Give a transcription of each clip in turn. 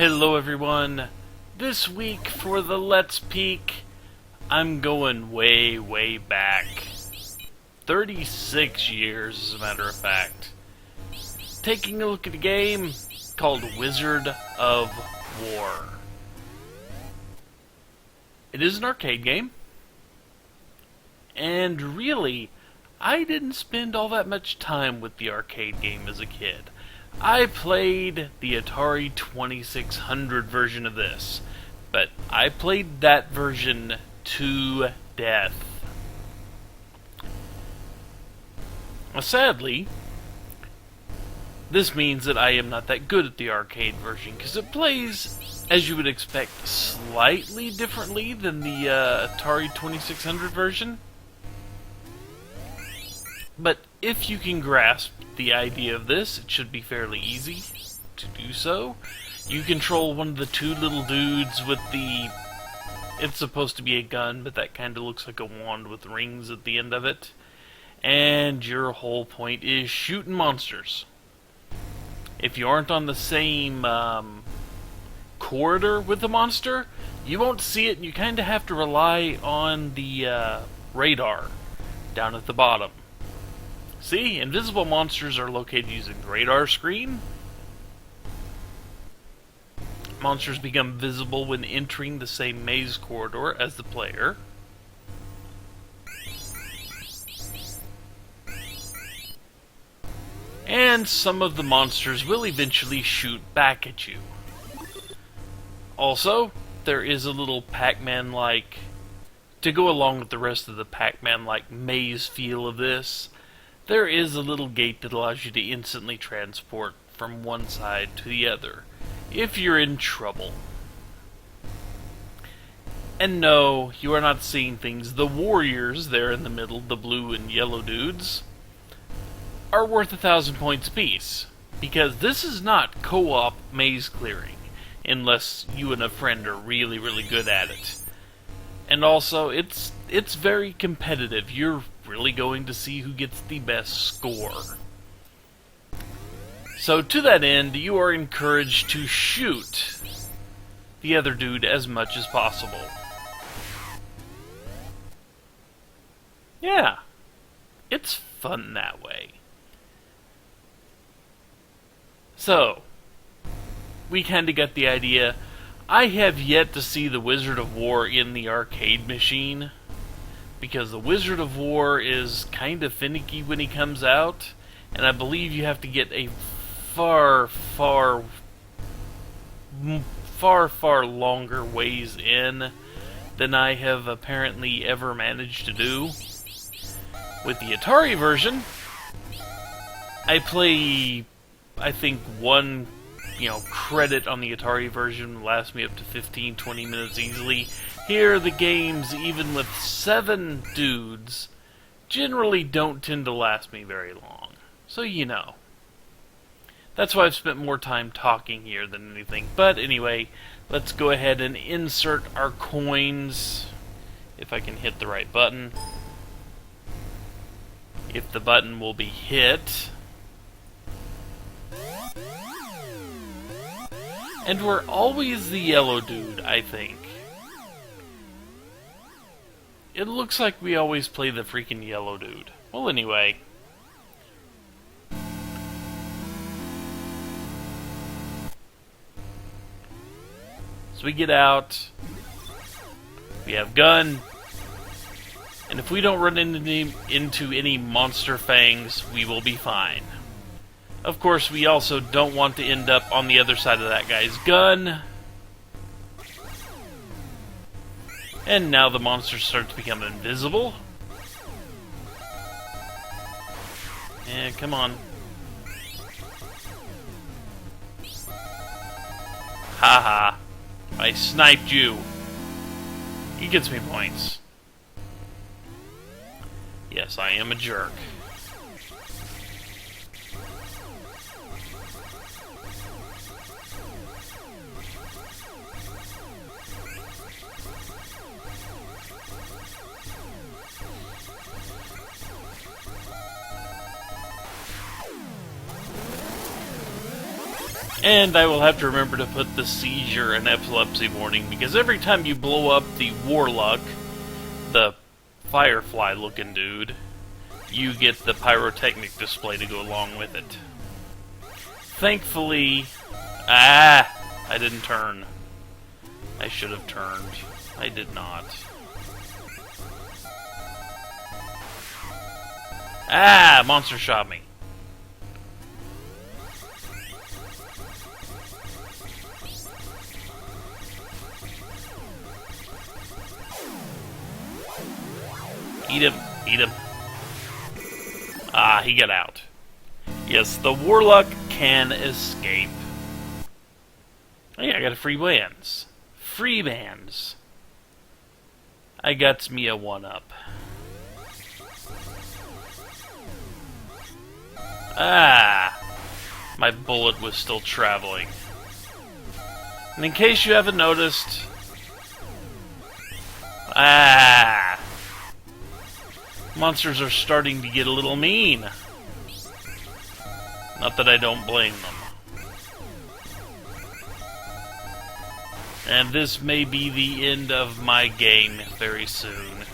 Hello everyone. This week for the Let's Peek, I'm going way back. 36 years as a matter of fact. Taking a look at a game called Wizard of War. It is an arcade game. And really, I didn't spend all that much time with the arcade game as a kid. I played the Atari 2600 version of this, but I played that version to death. Sadly, this means that I am not that good at the arcade version, because it plays, as you would expect, slightly differently than the Atari 2600 version. But if you can grasp the idea of this, it should be fairly easy to do so. You control one of the two little dudes with the... It's supposed to be a gun, but that kind of looks like a wand with rings at the end of it. And your whole point is shooting monsters. If you aren't on the same corridor with the monster, you won't see it, and you kind of have to rely on the radar down at the bottom. See, invisible monsters are located using the radar screen. Monsters become visible when entering the same maze corridor as the player. And some of the monsters will eventually shoot back at you. Also, there is a little Pac-Man-like, to go along with the rest of the Pac-Man-like maze feel of this, there is a little gate that allows you to instantly transport from one side to the other, if you're in trouble. And no, you are not seeing things. The warriors there in the middle, the blue and yellow dudes, are worth 1,000 points apiece, because this is not co-op maze clearing, unless you and a friend are really good at it. And also, it's very competitive. You're really going to see who gets the best score. So to that end, you are encouraged to shoot the other dude as much as possible. Yeah, it's fun that way. So, we kinda got the idea. I have yet to see the Wizard of War in the arcade machine, because the Wizard of War is kind of finicky when he comes out, and I believe you have to get a far longer ways in than I have apparently ever managed to do. With the Atari version, I play, I think, one credit on the Atari version lasts me up to 15-20 minutes easily. Here, the games, even with 7 dudes, generally don't tend to last me very long. So, that's why I've spent more time talking here than anything. But anyway, let's go ahead and insert our coins, if I can hit the right button. If the button will be hit. And we're always the yellow dude, I think. It looks like we always play the freaking yellow dude. Well, anyway. So we get out. We have gun. And if we don't run into any monster fangs, we will be fine. Of course, we also don't want to end up on the other side of that guy's gun. And now the monsters start to become invisible. Yeah, come on. Haha. I sniped you. He gets me points. Yes, I am a jerk. And I will have to remember to put the seizure and epilepsy warning, because every time you blow up the Warlock, the firefly-looking dude, you get the pyrotechnic display to go along with it. Thankfully... I didn't turn. I should have turned. I did not. Monster shot me. Eat him. Eat him. He got out. Yes, the Warlock can escape. Oh yeah, I got a free bands. Free bands. I got me a 1-up. My bullet was still traveling. And in case you haven't noticed... monsters are starting to get a little mean. Not that I don't blame them. And this may be the end of my game very soon.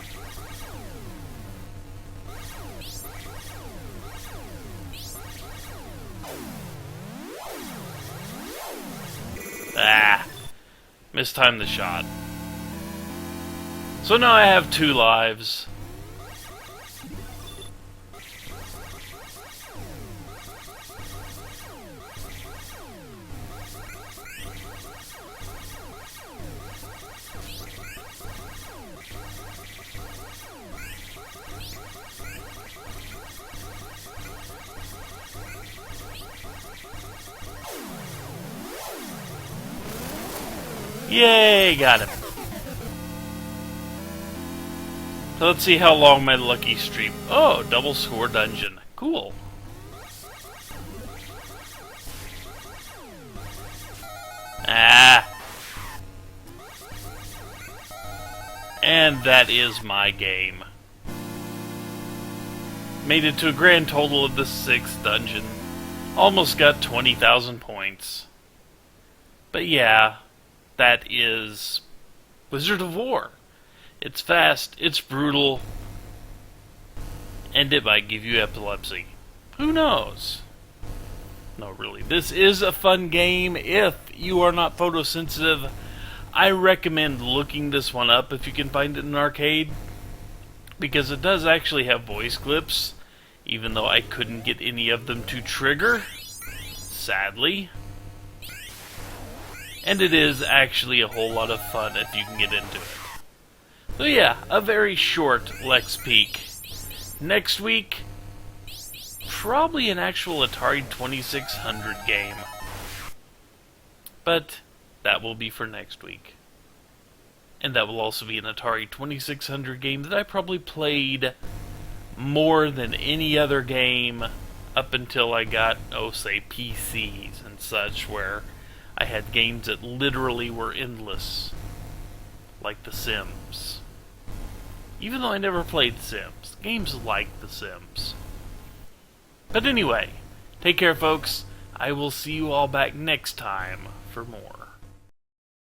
Mistimed the shot. So now I have 2 lives. Yay, got him. So let's see how long my lucky streak. Oh, double score dungeon. Cool. And that is my game. Made it to a grand total of the 6th dungeon. Almost got 20,000 points. But yeah, that is Wizard of War. It's fast, it's brutal, and it might give you epilepsy. Who knows? No, really. This is a fun game. If you are not photosensitive, I recommend looking this one up if you can find it in an arcade, because it does actually have voice clips, even though I couldn't get any of them to trigger, sadly. And it is actually a whole lot of fun if you can get into it. So yeah, a very short Lex Peek. Next week, probably an actual Atari 2600 game. But that will be for next week. And that will also be an Atari 2600 game that I probably played more than any other game up until I got, say, PCs and such, where I had games that literally were endless. Like The Sims. Even though I never played Sims. Games like The Sims. But anyway, take care folks. I will see you all back next time for more.